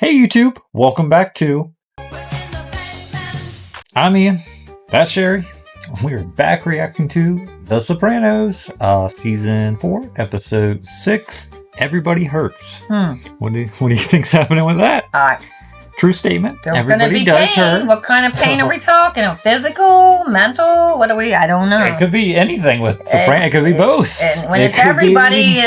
Hey YouTube, welcome back to I'm Ian, that's Sherry. We're back reacting to The Sopranos, season 4, episode 6. Everybody hurts. What do you think's happening with that? True statement. Everybody does hurt. What kind of pain are we talking? Physical, mental? What are we? I don't know. It could be anything with Sopranos. It could be both. And when it's everybody,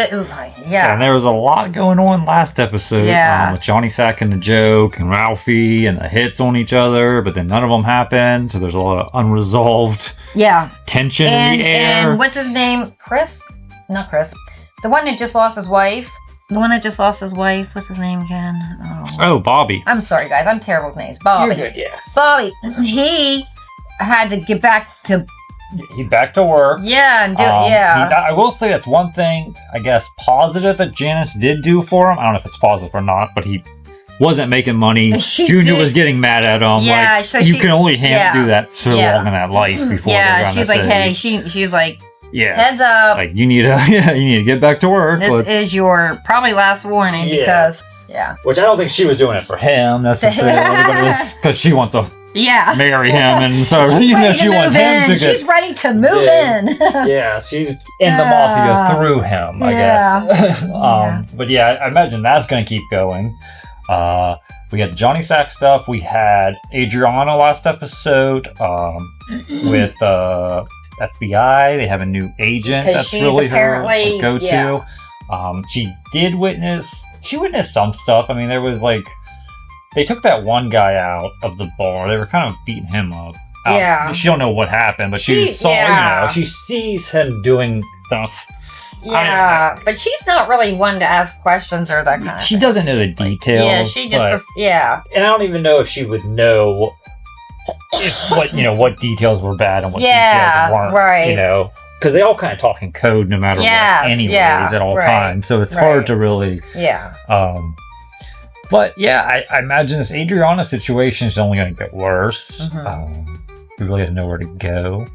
yeah. And there was a lot going on last episode. With Johnny sacking the joke and Ralphie and the hits on each other, but then none of them happened. So there's a lot of unresolved tension in the air. And what's his name? Chris? Not Chris. The one that just lost his wife. What's his name again? Oh, Bobby. I'm sorry, guys. I'm terrible with names. Bobby. You're good, yeah. Bobby. He had to get back to... He's back to work. Yeah, and I will say that's one thing, I guess, positive that Janice did do for him. I don't know if it's positive or not, but he wasn't making money. Junior was getting mad at him. Yeah, like, so you can only do that so long in that life before. Yeah, she's like, hey, she's like, heads up. Like, you need to get back to work. This is your probably last warning because, Which I don't think she was doing it for him necessarily, but it's because she wants to marry him, and so she wants him to She's ready to move in. She's in the mafia through him, I guess. But I imagine that's going to keep going. We had the Johnny Sack stuff. We had Adriana last episode with FBI. They have a new agent that's really her go-to. She witnessed some stuff. I mean, there was like, they took that one guy out of the bar. They were kind of beating him up. She don't know what happened, but she saw, she sees him doing stuff. But she's not really one to ask questions or that kind of thing. She doesn't know the details. Yeah, she just, And I don't even know if she would know what details were bad and what details weren't. Right. Because they all kind of talk in code no matter what anyways at all times. So it's hard to really... But I imagine this Adriana situation is only going to get worse. We really have nowhere to go.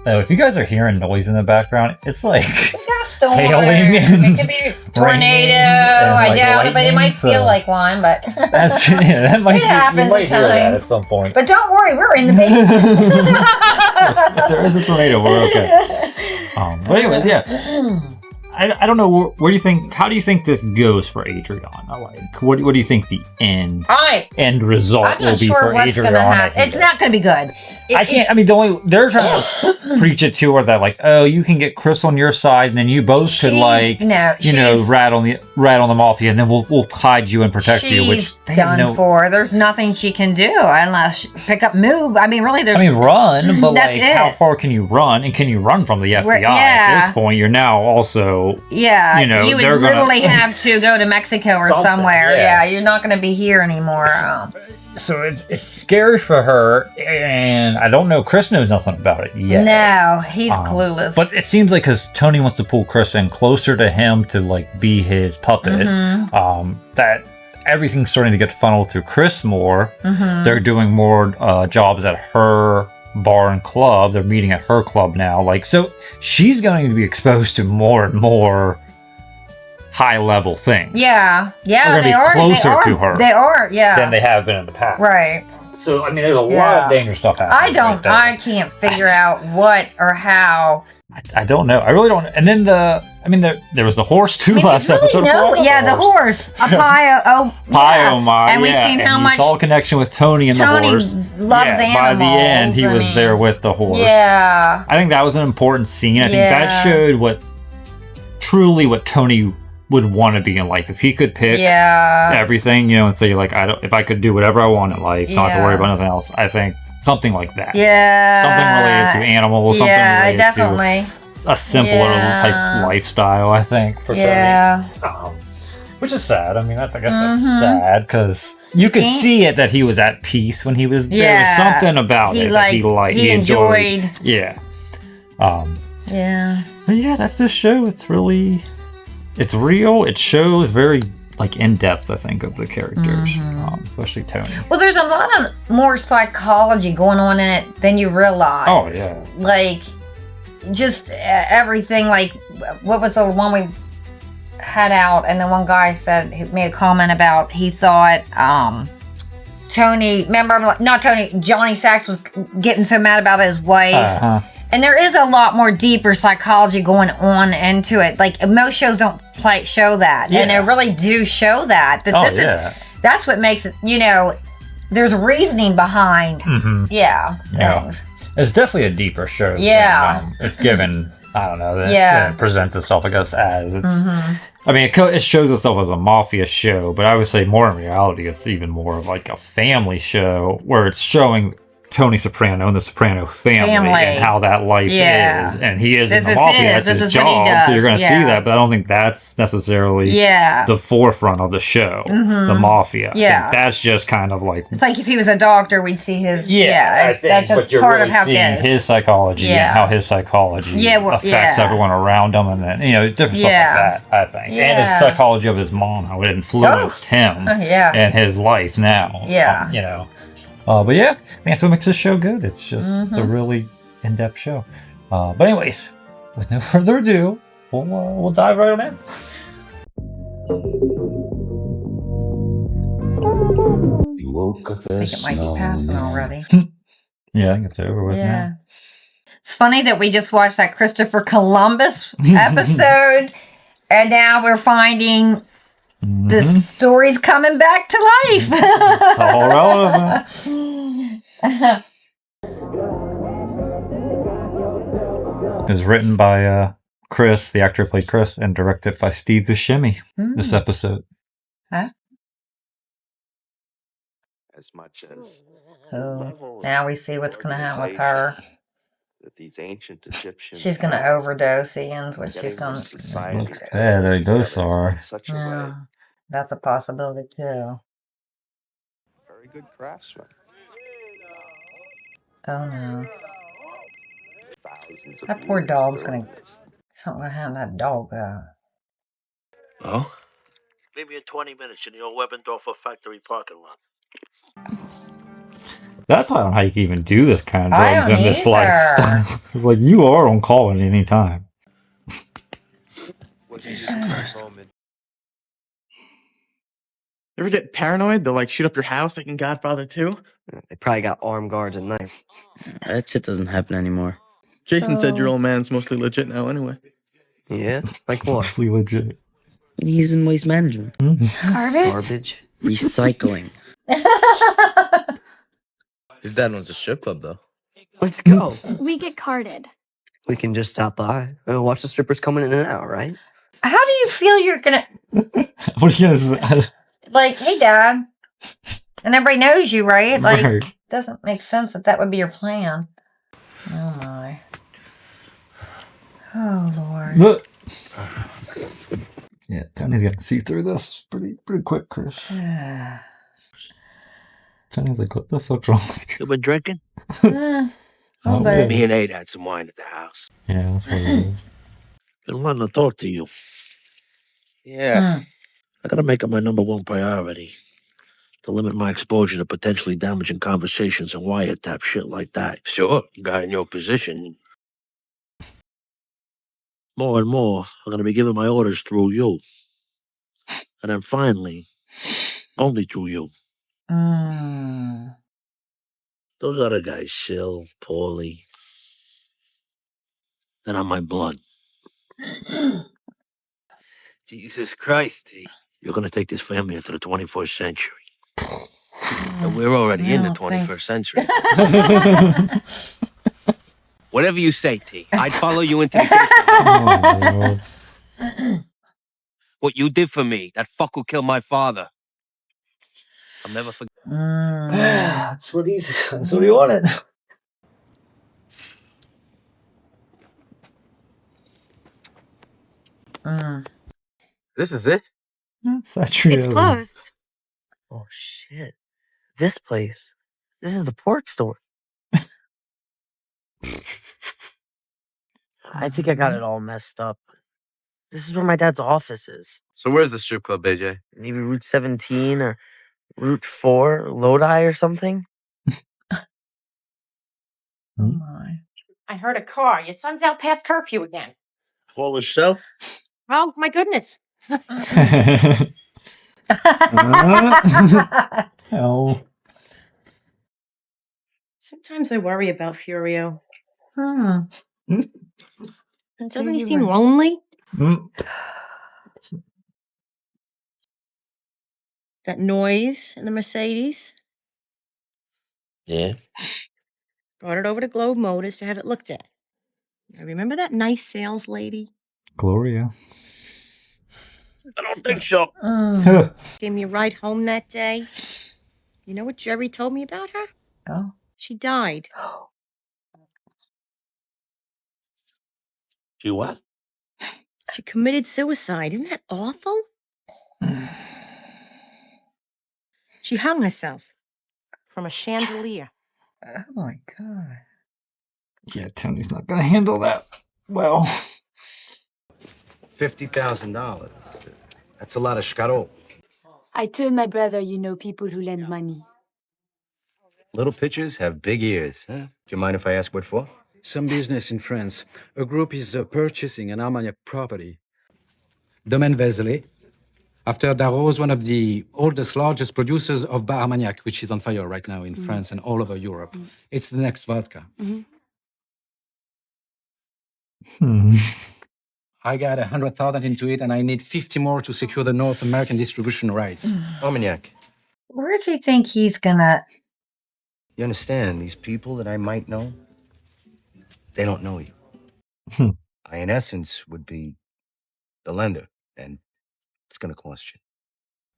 If you guys are hearing noise in the background, it's like hailing and it could be a tornado. I doubt it, but it might feel like one. But that might it happens we might hear that at some point. But don't worry, we're in the basement. If there is a tornado, we're okay. But anyways, I don't know. Where do you think? How do you think this goes for Adriana? Like, what do you think the end result will be for Adriana? It's not going to be good. I can't. I mean, they're trying to preach it to her that like, oh, you can get Chris on your side, and then you both should rat on the mafia, and then we'll hide you and protect you. Which they done for. There's nothing she can do unless pick up move. I mean, really, run, but like, how far can you run? And can you run from the FBI at this point? You're now also. You would literally have to go to Mexico or somewhere. You're not going to be here anymore. So it's scary for her, and I don't know. Chris knows nothing about it yet. No, he's clueless. But it seems like because Tony wants to pull Chris in closer to him to like be his puppet, that everything's starting to get funneled through Chris more. They're doing more jobs at her bar and club. They're meeting at her club now. Like, so she's going to be exposed to more and more high level things. They are closer to her. They are, than they have been in the past. Right. So I mean, there's a lot of dangerous stuff happening. I can't figure out what or how. I don't know. I really don't. And then there was the horse too last episode. The horse. And we've seen how much all connection with Tony and the horse. Loves animals. By the end, he was there with the horse. Yeah. I think that was an important scene. I think that showed what Tony would want to be in life if he could pick everything, and say like, if I could do whatever I want in life, not to worry about nothing else. I think something like that. Something related to animals. Something related to a simpler type lifestyle. I think for Tony. Which is sad. I mean, I guess that's sad because you could see it that he was at peace when he was. There was something about it that he enjoyed. But that's this show. It's real. It shows very like in depth, I think, of the characters, especially Tony. Well, there's a lot of more psychology going on in it than you realize. Oh yeah. Like, just everything. Like, what was the one we? had out, and the one guy said he made a comment about he thought Tony. Remember, not Tony. Johnny Sacks was getting so mad about his wife. And there is a lot more deeper psychology going on into it. Like most shows don't show that, and they really do show that. That's what makes it. There's reasoning behind. Things. It's definitely a deeper show. It's given. I don't know. It presents itself, I guess, as it's. I mean, it shows itself as a mafia show, but I would say more in reality, it's even more of like a family show where it's showing Tony Soprano and the Soprano family. And how that life is. And he is in the mafia. That's his job. So you're going to see that, but I don't think that's necessarily the forefront of the show. The mafia. Yeah. That's just kind of like... It's like if he was a doctor, we'd see his... that's just part of how it is. His psychology and how his psychology affects everyone around him. And then, different stuff like that, I think. And his psychology of his mom, how it influenced him and his life now. But yeah, that's what makes this show good. It's just it's a really in-depth show. But anyways, with no further ado, we'll dive right on in. You woke up I think it might be passing already. Yeah, I think it's over with now. It's funny that we just watched that Christopher Columbus episode, and now we're finding... The story's coming back to life. It's all relevant. It was written by Chris, the actor who played Chris, and directed by Steve Buscemi. This episode. As much as now we see what's going to happen with her. That these ancient Egyptians she's going to overdose. Ian's what she's going to. Yeah, they both are. That's a possibility too. Very good craftsman. Oh no. That poor dog's gonna... Something gonna happen to that dog. Oh? Meet me in 20 minutes in the old Webendorfer factory parking lot. That's not how you can even do this kind of drugs in this lifestyle. It's like you are on call at any time. Jesus Christ. You ever get paranoid? They'll shoot up your house thinking Godfather 2? They probably got armed guards at night. That shit doesn't happen anymore. Jason said your old man's mostly legit now anyway. Yeah? Like what? Mostly legit. He's in waste management. Garbage? Recycling. His dad owns a strip club, though. Let's go. We get carded. We can just stop by. Watch the strippers coming in and out, right? How do you feel you're gonna... What are you gonna say? Like, hey, Dad. And everybody knows you, right? Like, doesn't make sense that would be your plan. Oh, my. Oh, Lord. Look. Yeah, Tony's gonna see through this pretty quick, Chris. Tony's like, what the fuck's wrong with you? You been drinking? Oh, baby. Me and Ade had some wine at the house. Yeah, that's what it is. Been wanting to talk to you. Yeah. I gotta make it my number one priority to limit my exposure to potentially damaging conversations and wiretap shit like that. Sure, guy in your position. More and more, I'm gonna be giving my orders through you. And then finally, only through you. Those other guys, Sil, Paulie, they're on my blood. Jesus Christ, T. You're gonna take this family into the 21st century. And we're already in the 21st century. Whatever you say, T. I'd follow you into the kitchen. What you did for me, that fuck who killed my father. I'll never forget. That's what he wanted. This is it? That's actually It's closed. Oh, shit. This place. This is the pork store. I think I got it all messed up. This is where my dad's office is. So where's the strip club, AJ? Maybe Route 17 or Route 4, Lodi or something? Oh, my. I heard a car. Your son's out past curfew again. Call yourself? Oh, my goodness. Oh. Sometimes I worry about Furio. Hmm. Doesn't he seem lonely? That noise in the Mercedes? Yeah? Brought it over to Globe Motors to have it looked at. I remember that nice sales lady? Gloria. I don't think so. Gave me a ride home that day. You know what Jerry told me about her? Oh. She died. She what? She committed suicide. Isn't that awful? She hung herself from a chandelier. Oh my god. Yeah, Tony's not gonna handle that well. $50,000. That's a lot of scaro. I told my brother you know people who lend money. Little pitchers have big ears. Huh? Do you mind if I ask what for? Some business in France. A group is purchasing an Armagnac property. Domaine Vézelay. After Darros, one of the oldest, largest producers of Bar Armagnac, which is on fire right now in France and all over Europe. It's the next vodka. I got 100,000 into it, and I need 50 more to secure the North American distribution rights. Armagnac. Where does he think he's gonna... You understand, these people that I might know, they don't know you. I, in essence, would be the lender, and it's going to cost you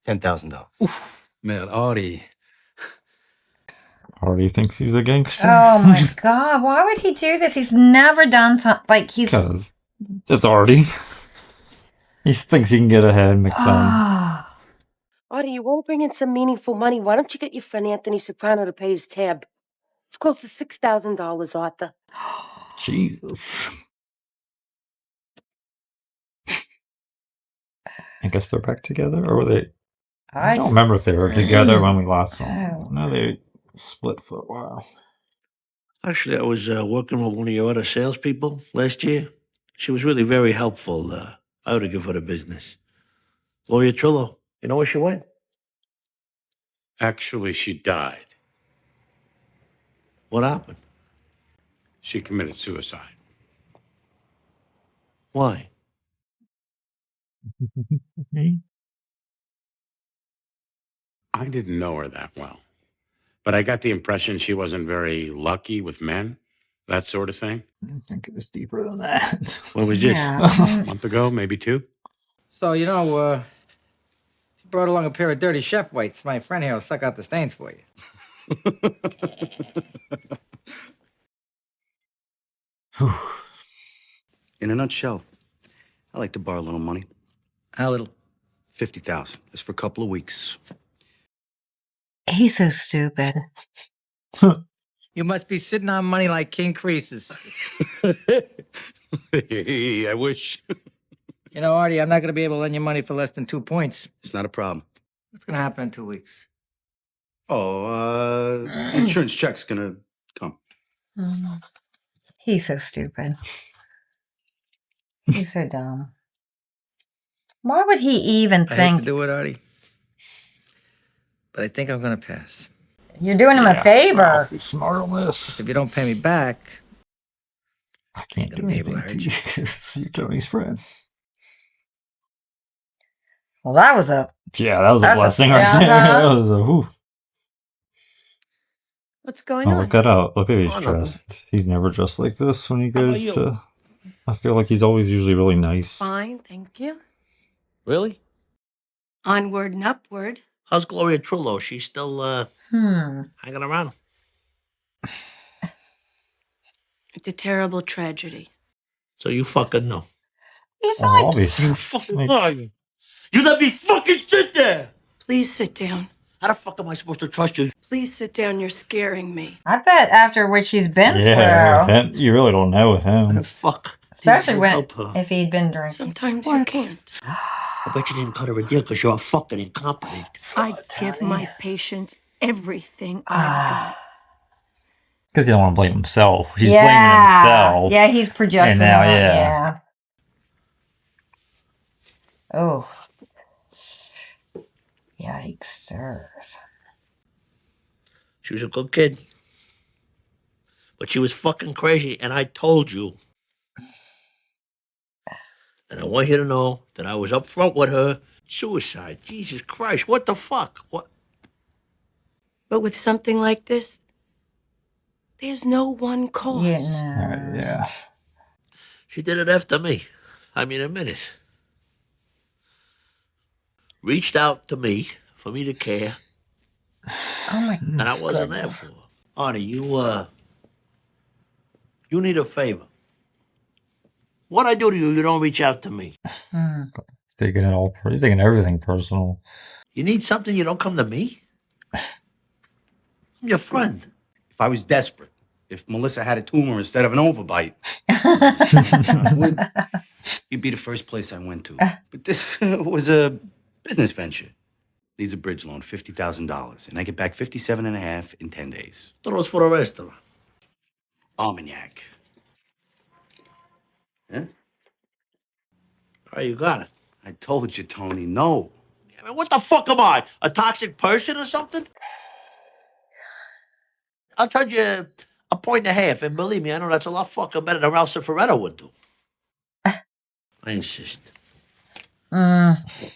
$10,000. Merde, Artie. Artie thinks he's a gangster. Oh my god, why would he do this? He's never done something like he's... Because it's Artie. He thinks he can get ahead and make some. Artie, you won't bring in some meaningful money. Why don't you get your friend Anthony Soprano to pay his tab? It's close to $6,000, Arthur. Jesus. I guess they're back together, or were they? I don't remember if they were together when we last saw them. No, they split for a while. Actually, I was working with one of your other salespeople last year. She was really very helpful. I ought to give her the business. Gloria Trillo. You know where she went? Actually, she died. What happened? She committed suicide. Why? I didn't know her that well, but I got the impression she wasn't very lucky with men, that sort of thing. I think it was deeper than that. What was this? A month ago, maybe two. So, you know, he brought along a pair of dirty chef weights. My friend here will suck out the stains for you. In a nutshell, I like to borrow a little money. How little? 50,000. Just for a couple of weeks. He's so stupid. You must be sitting on money like King Creases. I wish. You know, Artie, I'm not going to be able to lend you money for less than 2 points. It's not a problem. What's going to happen in 2 weeks? Oh, insurance check's gonna come. He's so stupid. He's so dumb. Why would he even I hate think... to do it, Artie, but I think I'm going to pass. You're doing him a favor. Be smart on this. If you don't pay me back, I can't do anything to you because you're Tony's friend. Well, that was a... Yeah, that was a blessing right there. That was a whew. What's going Oh, on? look that out. Look at he's nothing. dressed. He's never dressed like this when he How about goes you? to... I feel like he's always usually really nice. Fine, thank you. Really? Onward and upward. How's Gloria Trillo? She's still hanging around? It's a terrible tragedy. So you fucking know. He's Oh, like... obviously. You fucking lie. You let me fucking sit there. Please sit down. How the fuck am I supposed to trust you? Please sit down. You're scaring me. I bet after what she's been Yeah, through... with him, you really don't know with him. Fuck. Especially Didn't when... help her. If he'd been drinking. Sometimes you can't. I bet you didn't cut her a deal because you're fucking incompetent. I give my patients everything I've got. Because he don't want to blame himself. He's Yeah. blaming himself. Yeah, he's projecting And now, it, yeah. Oh. Yikes. She was a good kid. But she was fucking crazy, and I told you. And I want you to know that I was up front with her. Suicide. Jesus Christ, what the fuck? What? But with something like this, there's no one cause. Yeah. She did it after me. I mean, a minute. Reached out to me for me to care. Oh my And I wasn't there for her. Artie, you need a favor. What I do to you, you don't reach out to me. He's taking everything personal. You need something, you don't come to me? I'm your friend. If I was desperate, if Melissa had a tumor instead of an overbite, you'd be the first place I went to. But this was a business venture. Needs a bridge loan, $50,000, and I get back 57.5 in 10 days. Thought it was for the restaurant. Armagnac. Huh? All right, you got it. I told you, Tony, no. I mean, what the fuck am I? A toxic person or something? I'll charge you a point and a half, and believe me, I know that's a lot fucking better than Ralph Cifaretto would do. I insist.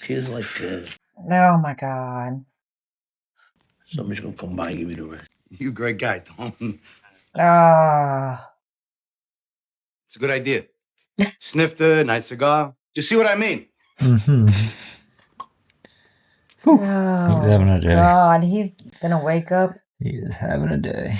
Here's like, Oh my God. somebody's gonna come by and give me the rest. You a great guy, Tom. Ah. It's a good idea. Snifter, nice cigar. You see what I mean? Oh, He's having a day. God, he's gonna wake up. He is having a day.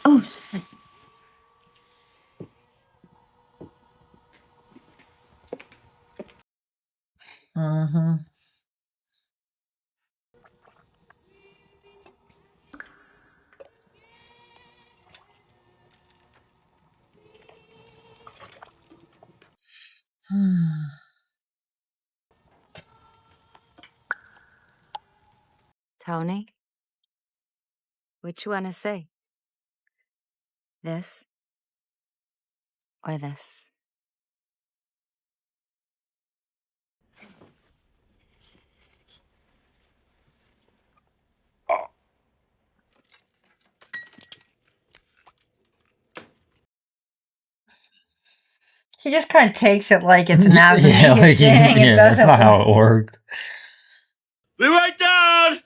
Oh, shit. Tony? What you wanna say? This? Or this? He just kind of takes it like it's an as thing. It that's doesn't not how it works. Be right down!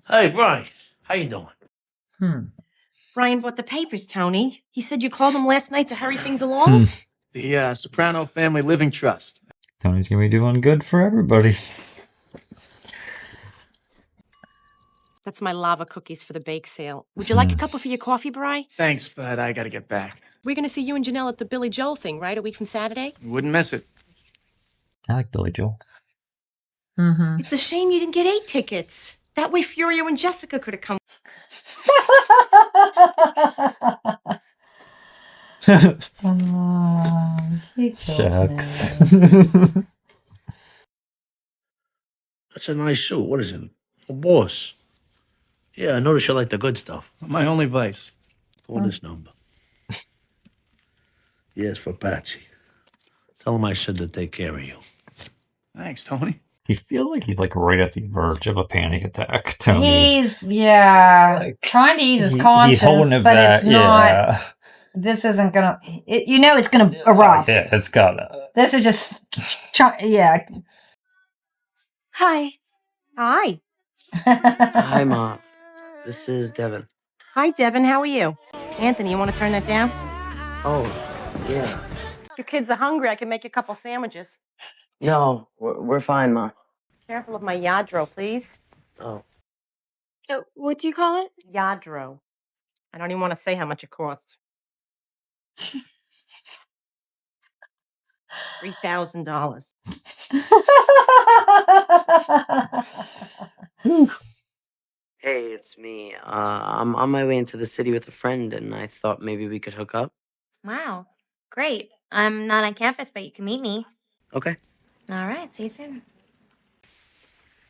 Hey, Brian, how you doing? Brian bought the papers, Tony. He said you called him last night to hurry things along. The Soprano Family Living Trust. Tony's gonna be doing good for everybody. That's my lava cookies for the bake sale. Would you like a couple for your coffee, Bri? Thanks, but I gotta get back. We're gonna see you and Janelle at the Billy Joel thing, right? A week from Saturday? You wouldn't miss it. I like Billy Joel. It's a shame you didn't get 8 tickets. That way Furio and Jessica could have come. Shucks. That's a nice suit. What is it? A boss. Yeah, I noticed you like the good stuff. My only vice. Call this number. Yes, for Patsy. Tell him I said to take care of you. Thanks, Tony. He feels like he's like right at the verge of a panic attack. Tony. He's trying to ease his conscience, he's holding it but back. it's not. This isn't gonna. It's gonna erupt. Yeah, it's gotta. This is just. Hi. Hi. Hi, Mom. This is Devin. Hi, Devin. How are you? Anthony, you want to turn that down? Oh, yeah. Your kids are hungry. I can make you a couple sandwiches. No, we're fine, Ma. Careful of my Yadro, please. Oh. What do you call it? Yadro. I don't even want to say how much it costs. $3,000. Hey, it's me. I'm on my way into the city with a friend, and I thought maybe we could hook up. Wow. Great. I'm not on campus, but you can meet me. Okay. All right. See you soon.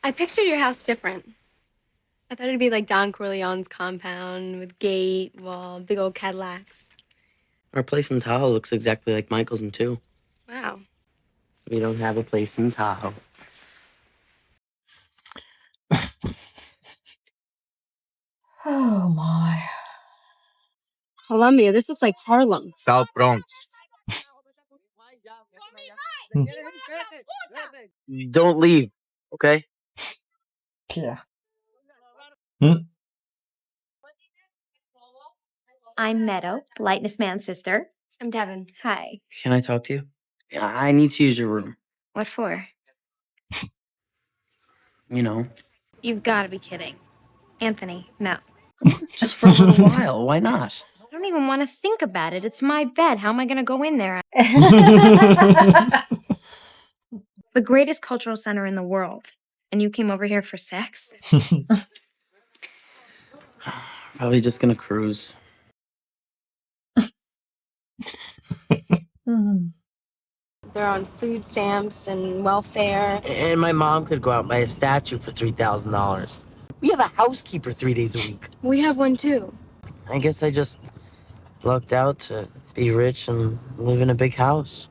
I pictured your house different. I thought it'd be like Don Corleone's compound with gate, wall, big old Cadillacs. Our place in Tahoe looks exactly like Michael's in 2. Wow. We don't have a place in Tahoe. Oh my. Columbia, this looks like Harlem. South Bronx. Don't leave, okay? Yeah. I'm Meadow, Lightness Man's sister. I'm Devin. Hi. Can I talk to you? I need to use your room. What for? You know, You've got to be kidding. Anthony, no. just for a little while. Why not? I don't even want to think about it. It's my bed. How am I going to go in there? The greatest cultural center in the world. And you came over here for sex? Probably just gonna cruise. They're on food stamps and welfare. And my mom could go out and buy a statue for $3,000. We have a housekeeper 3 days a week. We have one too. I guess I just lucked out to be rich and live in a big house.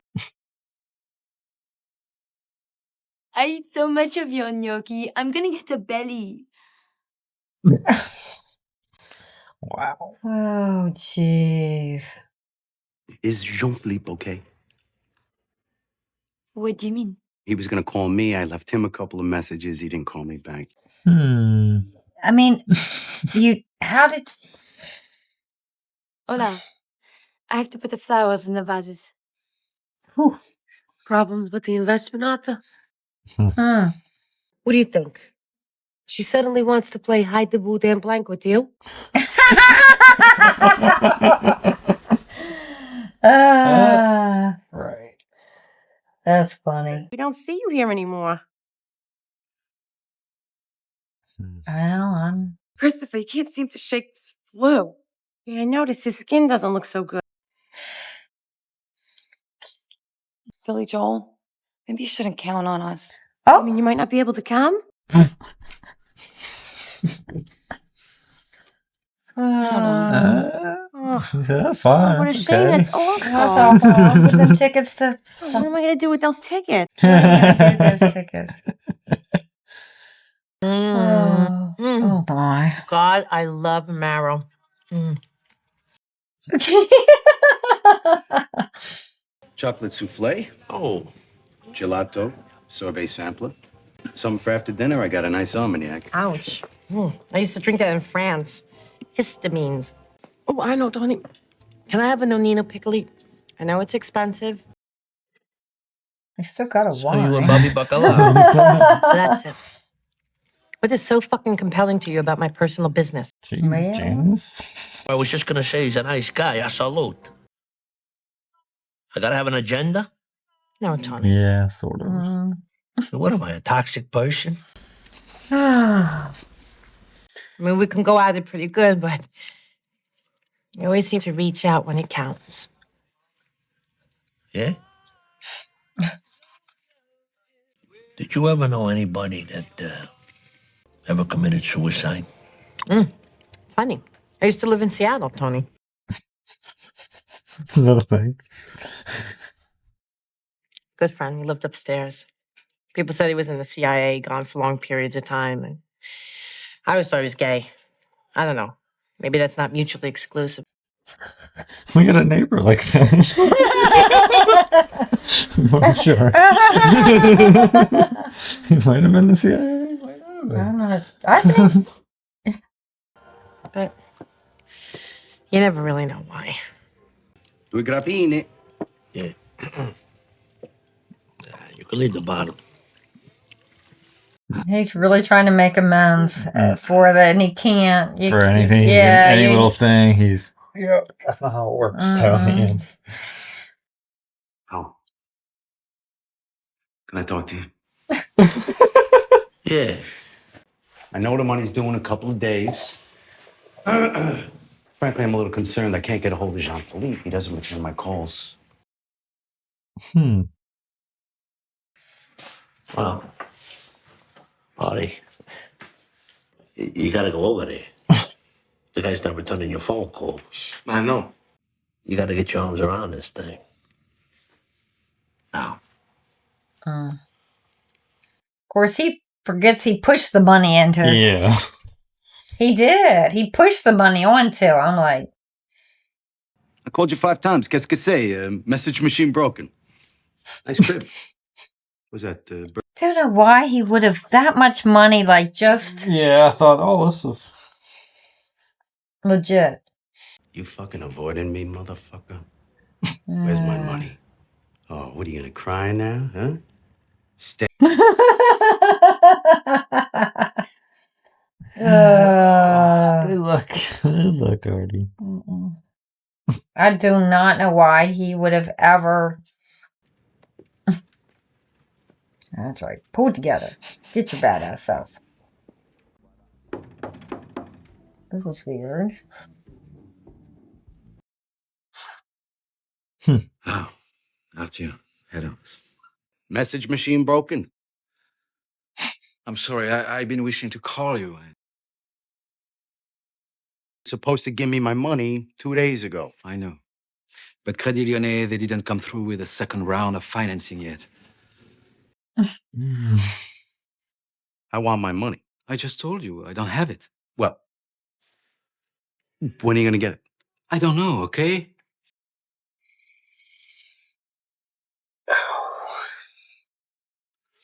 I eat so much of your gnocchi, I'm gonna get a belly. Wow. Oh, jeez. Is Jean-Philippe okay? What do you mean? He was going to call me. I left him a couple of messages. He didn't call me back. I mean, how did... Hola. I have to put the flowers in the vases. Whew. Problems with the investment, Arthur? Hmm. What do you think? She suddenly wants to play hide the boo damn blank with you? Right. That's funny. We don't see you here anymore. Well, I'm... Christopher, he can't seem to shake this flu. Yeah, I noticed his skin doesn't look so good. Billy Joel, maybe you shouldn't count on us. I mean, you might not be able to come? That's fine. What a That's shame. okay. That's awful. That's awful. I'll give them tickets to... What am I going to do with those tickets? What are you gonna do with those tickets? Oh, boy. God, I love marrow. Chocolate souffle. Oh. Gelato. Sorbet sampler. Something for after dinner. I got a nice Armagnac. Ouch. I used to drink that in France. Histamines. Oh, I know, Tony. Can I have a nonino piccoli? I know it's expensive. I still got a So you wine. and Bobby Bacala. So that's it. What is so fucking compelling to you about my personal business? Jeez, James. I was just gonna say he's a nice guy. I salute. I gotta have an agenda? No, Tony. Yeah, sort of. What am I, a toxic person? I mean, we can go at it pretty good, but you always seem to reach out when it counts. Yeah? Did you ever know anybody that ever committed suicide? Funny. I used to live in Seattle, Tony. Little thing. Good friend. He lived upstairs. People said he was in the CIA, gone for long periods of time. And I always thought he was gay. I don't know. Maybe that's not mutually exclusive. We got a neighbor like that. I'm not sure. He might have been the CIA. Might not have been. I think... But you never really know why. Due grappine. Yeah. You can leave the bottle. He's really trying to make amends for that, and he can't. For anything, yeah, any little thing, he's... Yeah, that's not how it works. Tony. It's... Oh. Can I talk to you? Yeah. I know the money's due in a couple of days. Frankly, I'm a little concerned I can't get a hold of Jean-Philippe. He doesn't return my calls. Well, Artie, you gotta go over there. The guy's not returning your phone calls. I know. You gotta get your arms around this thing. Now. Of course, he forgets he pushed the money into his... Yeah. He did. He pushed the money onto. I'm like... I called you 5 times. Qu'est-ce que c'est? Message machine broken. Nice crib. Was that Don't know why he would have that much money, like, just... Yeah, I thought, oh, this is... legit. You fucking avoiding me, motherfucker? Where's my money? Oh, what are you gonna cry now, huh? Stay. Look, Artie. I do not know why he would have ever... That's right. Pull it together. Get your badass self. This is weird. Oh, not you. Headaches. Message machine broken? I'm sorry, I've been wishing to call you. Supposed to give me my money 2 days ago. I know. But Crédit Lyonnais, they didn't come through with a second round of financing yet. I want my money. I just told you, I don't have it. Well, when are you gonna get it? I don't know, okay?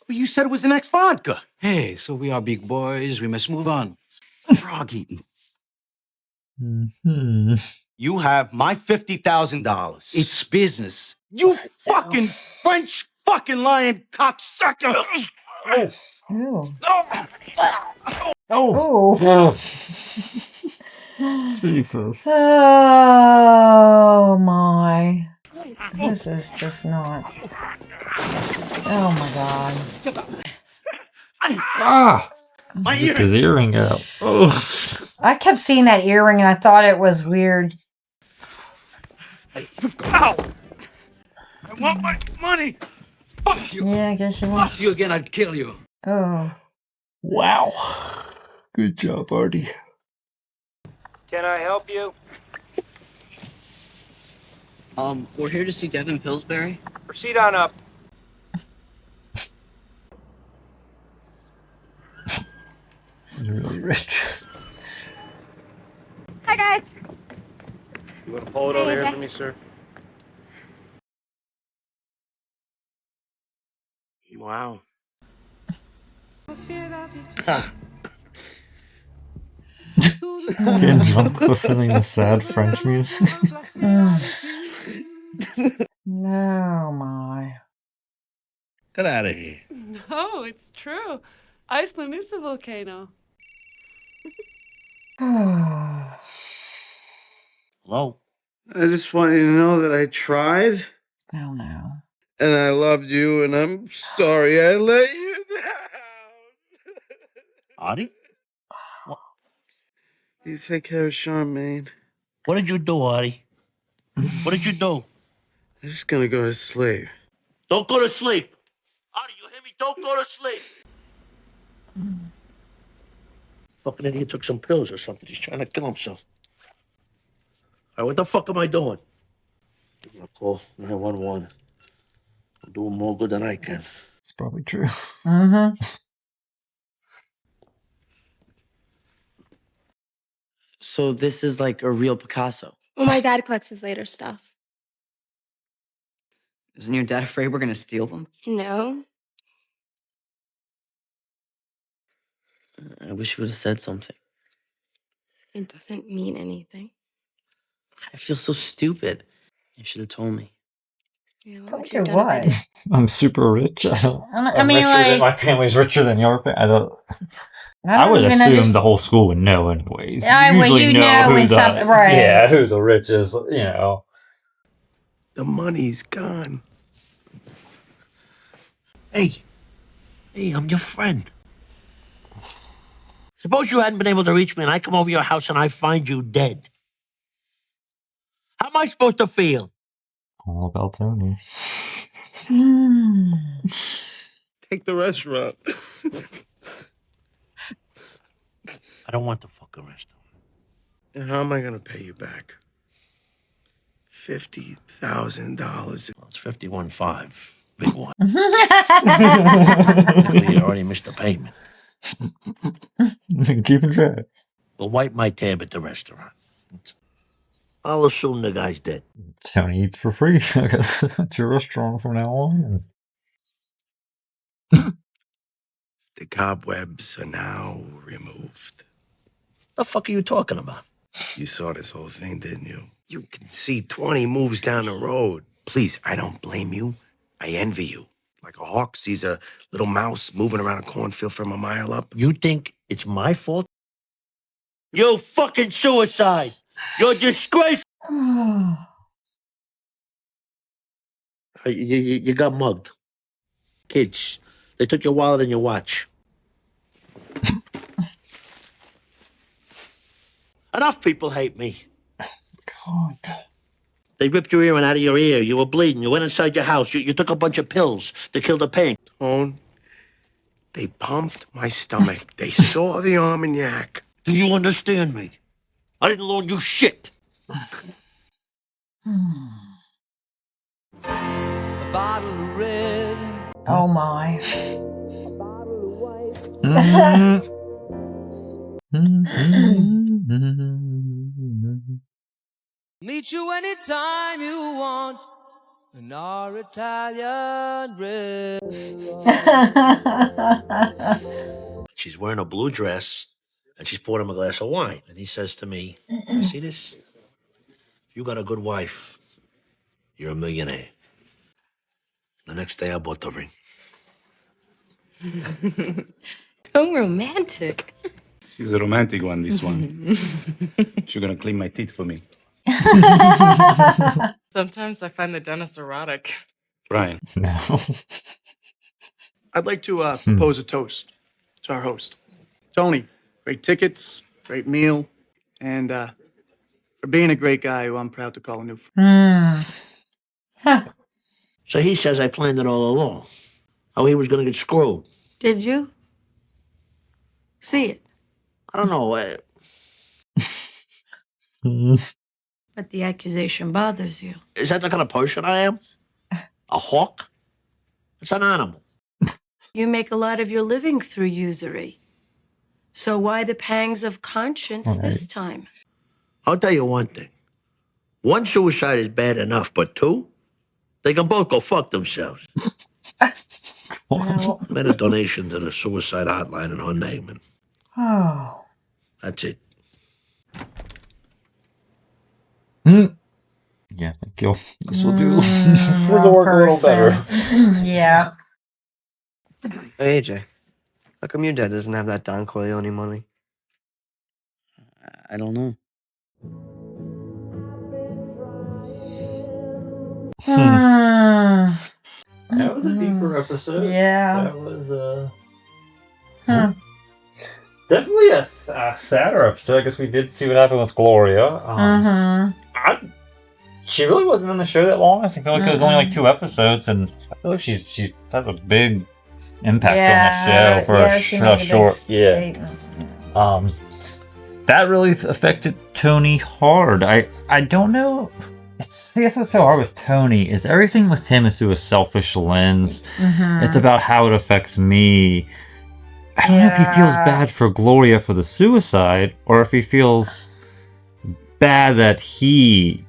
Well, you said it was the next vodka. Hey, so we are big boys, we must move on. Frog eating. You have my $50,000. It's business. You fucking French fucking lying cocksucker! Oh. Jesus. Oh my. This is just not. Oh my god. Ah! Get his earring out. Oh. I kept seeing that earring and I thought it was weird. Ow! I want my money! Fuck you! Yeah, I guess you want. Fuck you again, I'd kill you. Oh. Wow. Good job, Artie. Can I help you? We're here to see Devin Pillsbury. Proceed on up. You're really rich. Hi, guys. You want to pull it Hey, over here AJ. for me, sir? Wow. Getting drunk listening to sad French music. No, my. Get out of here. No, it's true. Iceland is a volcano. Hello? I just want you to know that I tried. Oh no. And I loved you, and I'm sorry I let you down. Artie? You take care of Charmaine. What did you do, Artie? What did you do? I'm just gonna go to sleep. Don't go to sleep. Artie, you hear me? Don't go to sleep. Fucking idiot took some pills or something. He's trying to kill himself. All right, what the fuck am I doing? I'm gonna call 911. I'm doing more good than I can. It's probably true. Mm-hmm. So this is like a real Picasso. Well, my dad collects his later stuff. Isn't your dad afraid we're gonna steal them? No. I wish you would have said something. It doesn't mean anything. I feel so stupid. You should have told me. Yeah, what Told would you have you done if I what? did? I'm super rich. I mean, like, my family's richer than your family. I don't would even assume understand. the whole school would know anyways. I You would, usually you know who when the something- right. Yeah, who the rich is, you know. The money's gone. Hey, I'm your friend. Suppose you hadn't been able to reach me and I come over your house and I find you dead. How am I supposed to feel? All about Tony. Take the restaurant. I don't want the fucking restaurant. And how am I gonna pay you back? $50,000. Well, it's 51.5. Big one. You already missed the payment. Keeping track. We'll wipe my tab at the restaurant. I'll assume the guy's dead. Tony eats for free. I guess it's your restaurant from now on. The cobwebs are now removed. The fuck are you talking about? You saw this whole thing, didn't you? You can see 20 moves down the road. Please, I don't blame you. I envy you. Like a hawk sees a little mouse moving around a cornfield from a mile up. You think it's my fault? You fucking suicide! You're a disgrace! You got mugged. Kids, they took your wallet and your watch. Enough people hate me. God. They ripped your ear and out of your ear. You were bleeding. You went inside your house. You took a bunch of pills to kill the pain. Tone, they pumped my stomach. They saw the Armagnac. Do you understand me? I didn't loan you shit. A bottle of red. Oh my. Meet you anytime you want in our Italian red. She's wearing a blue dress, and she's poured him a glass of wine. And he says to me, "You see this? You got a good wife. You're a millionaire." The next day, I bought the ring. So romantic. She's a romantic one, this one. She's gonna clean my teeth for me. Sometimes I find the dentist erotic. Brian. No. I'd like to propose a toast to our host. Tony, great tickets, great meal, and for being a great guy who I'm proud to call a new friend. So he says I planned it all along. How he was going to get screwed. Did you see it? I don't know. But the accusation bothers you. Is that the kind of person I am? A hawk? It's an animal. You make a lot of your living through usury. So why the pangs of conscience this time? I'll tell you one thing. One suicide is bad enough, but two? They can both go fuck themselves. Made a donation to the suicide hotline in her name, and that's it. Yeah, thank you. This will do. This will work a little better. Yeah. Hey, AJ. How come your dad doesn't have that Don Corleone money? I don't know. That was a deeper episode. Yeah. That was definitely a sadder episode. I guess we did see what happened with Gloria. She really wasn't on the show that long. I feel like it was only like 2 episodes, and I feel like she has a big impact on the show for a short. That really affected Tony hard. I don't know. I guess what's so hard with Tony is everything with him is through a selfish lens. It's about how it affects me. I don't know if he feels bad for Gloria for the suicide, or if he feels bad that he...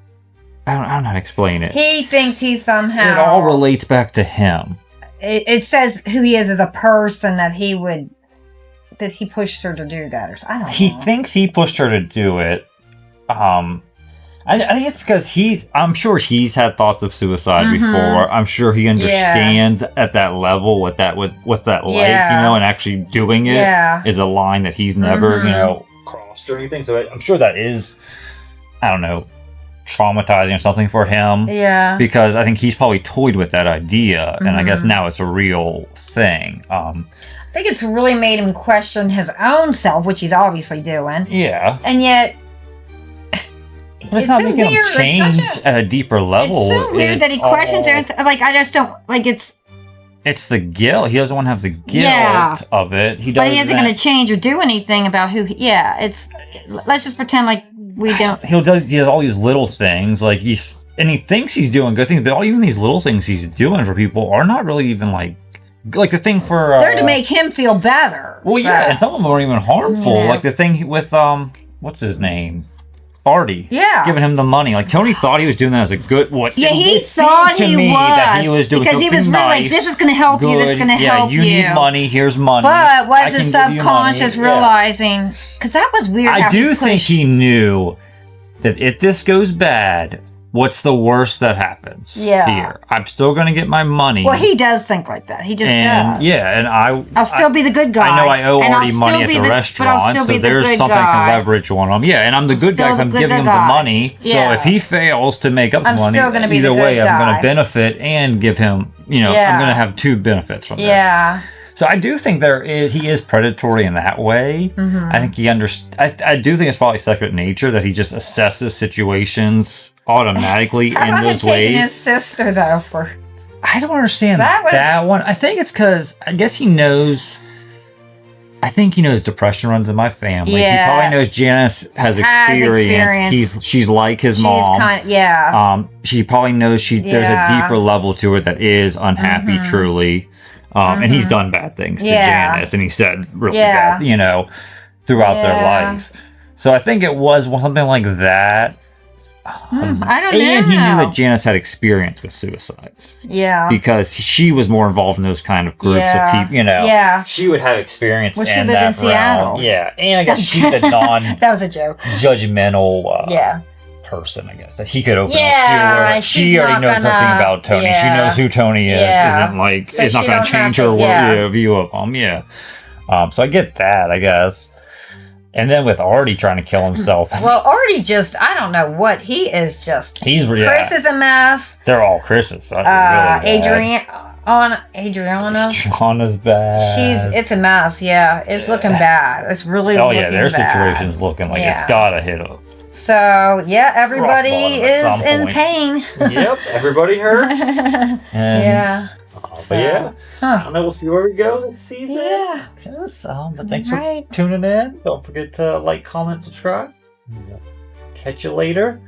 I don't know how to explain it. He thinks he somehow... It all relates back to him. It says who he is as a person, that he would... that he pushed her to do that, or I don't know. He thinks he pushed her to do it. I think it's because I'm sure he's had thoughts of suicide before. I'm sure he understands at that level what's that like, and actually doing it is a line that he's never, crossed or anything. So I'm sure that is, I don't know, traumatizing or something for him. Yeah. Because I think he's probably toyed with that idea, and I guess now it's a real thing. I think it's really made him question his own self, which he's obviously doing. Yeah. And yet, But it's not so making him weird. change at a deeper level. It's so weird that he questions it. Like, I just don't, like, it's the guilt. He doesn't want to have the guilt Yeah. of it. but he isn't going to change or do anything about who, it's, let's just pretend like we don't. He does all these little things, like he thinks he's doing good things, but even these little things he's doing for people are not really even like the thing for. They're to make him feel better. Well, yeah, and some of them aren't even harmful. Yeah. Like the thing with what's his name? Artie. Yeah. Giving him the money. Like Tony thought he was doing that as a good Yeah, he it thought seemed to he me that he was was doing because he was something really like, nice, this is going to help you, this is good. going to help you. Yeah, you need money, here's money. But I was can his give you money. subconscious Yeah. realizing, because that was weird. I how do think pushed- he knew that if this goes bad, what's the worst that happens here? I'm still going to get my money. Well, he does think like that. He just does. Yeah, and I'll still be the good guy. I know I owe and I'll Artie still money at be the but I'll restaurant, still so be the there's good something I guy. can leverage on him. Yeah, and I'm the good guy because I'm still the giving good him the guy. money. Yeah. So if he fails to make up the I'm money, still gonna be either the way, good I'm going guy. to benefit and give him, I'm Yeah. going to have two benefits from this. Yeah. So I do think he is predatory in that way. Mhm. I think he I do think it's probably second nature that he just assesses situations automatically How in about those him taking ways. his sister though for? I don't understand That that, was- one. I think it's because I guess he knows. I think he knows depression runs in my family. Yeah. He probably knows Janice has experience. She's like his mom. She probably knows there's a Yeah. deeper level to it that is unhappy Mhm. truly. And he's done bad things to Yeah. Janice, and he said really Yeah. bad, throughout their Yeah. life. So I think it was something like that. I don't know. And he knew that Janice had experience with suicides. Yeah. Because she was more involved in those kind of groups Yeah. of people, Yeah. She would have experience Well, she in lived that in Seattle. realm. Yeah. And I guess she's the That was a joke. non-judgmental Yeah. person, I guess, that he could open Yeah, up to. Where she's she already not knows something gonna- about Tony. She yeah. knows who Tony is. Yeah. Isn't like, So it's not she going don't to change have her to- yeah. view of him. Yeah. So I get that, I guess. And then with Artie trying to kill himself. Well, Artie just, I don't know what he is just. He's Chris is a mess. They're all Chris's. So that's really bad. Adriana. Shauna's bad. It's a mess. Yeah, it's looking bad. It's really Oh looking yeah, their bad. situation's looking like it's Yeah. gotta hit up. So yeah, everybody bottom at some is in point. pain. Yep, everybody hurts. Yeah. But yeah, I don't know. We'll see where we go this season. Yeah. Yes. But thanks Right. for tuning in. Don't forget to like, comment, subscribe. Catch you later.